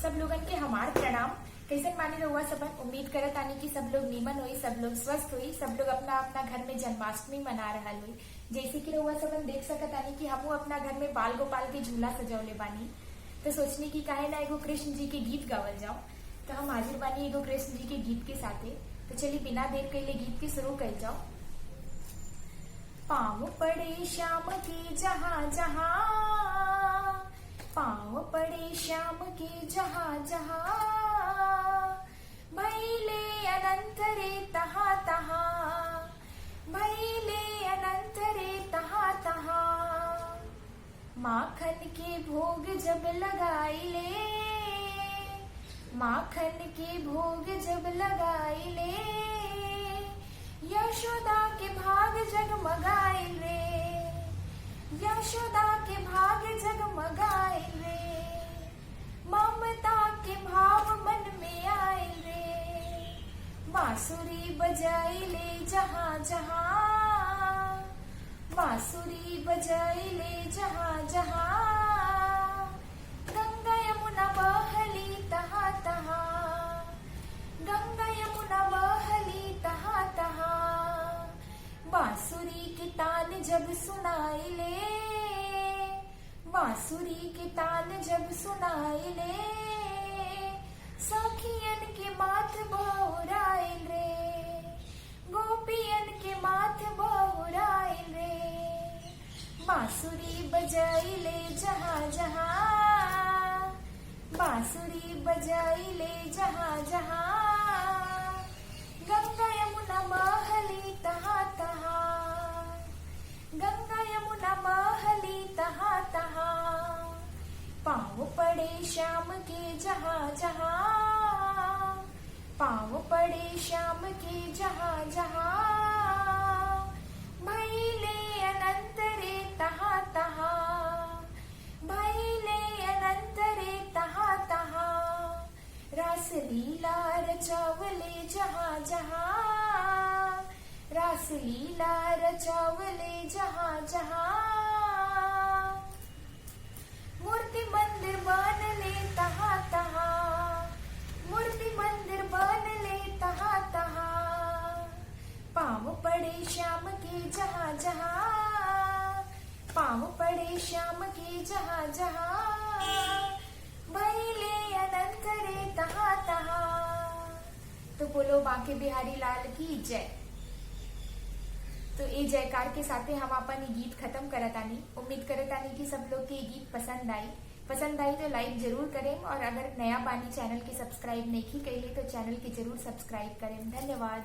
सब लोगन के हमार प्रणाम। कैसन माने रहुआ सबन, उम्मीद करत आनी कि सब लोग नीमन हुई, सब लोग स्वस्थ हुई, सब लोग अपना अपना घर में जन्माष्टमी मना रहा हुई। जैसे कि रहुआ सबन देख सकत आनी कि हमू अपना घर में बाल गोपाल के झूला सजौले बानी। तो सोचनी की काहे ना एगो कृष्ण जी के गीत गावल जाओ। तो हम हाजिर बानी एगो कृष्ण जी के गीत के साथे। तो चलिए बिना देर कैले गीत के शुरू कर जाओ। पाँव पड़े श्याम के जहाँ जहाँ, पाँव पड़े श्याम के जहाँ जहाँ, भैले अनंत रे तहाँ तहाँ, भैले अनंत रे तहाँ तहाँ। माखन के भोग जब लगाइले, माखन के भोग जब लगाइले, यशोदा के भाग जगमगाइल रे, यशोदा के भाग जगमगाइल रे। ममता के भाव मन में आइल रे, बांसुरी बजाइले जहाँ जहाँ, बांसुरी बजाइले जहाँ जहाँ। गंगा यमुना बहली तहाँ तहाँ, गंगा यमुना बहली तहाँ तहाँ। बांसुरी के तान जब सुनाइले, बांसुरी के तान जब सुनाइले, सखियन के माथ बहुराइल रे, गोपियन के माथ बहुराइल रे। बांसुरी बजाइले जहाँ जहाँ, बांसुरी बजाइले जहाँ जहाँ। गंगा यमुना बहली तहाँ तहाँ, गंगा यमुना बहली तहाँ तहाँ। पाँव पड़े श्याम के जहाँ जहाँ, पाँव पड़े श्याम के जहाँ जहाँ, भैले अनंत रे तहाँ तहाँ, भैले अनंत रे तहाँ तहाँ। रास लीला रचावले जहाँ जहाँ, रास लीला रचावले जहाँ जहाँ। मूर्ति मंदिर बनले तहाँ तहाँ, मूर्ति मंदिर बनले तहाँ तहाँ। पाँव पड़े श्याम के जहाँ जहाँ, पाँव पड़े श्याम के जहाँ जहाँ, भैले अनंत रे तहाँ तहाँ। तो बोलो बांके बिहारी लाल की जय। तो ये जयकार के साथे हम अपन ये गीत खत्म करतानी। उम्मीद करतानी कि सब लोग के ये गीत पसंद आई तो लाइक जरूर करें, और अगर नया बानी चैनल के सब्सक्राइब नहीं कैले तो चैनल के जरूर सब्सक्राइब करें। धन्यवाद।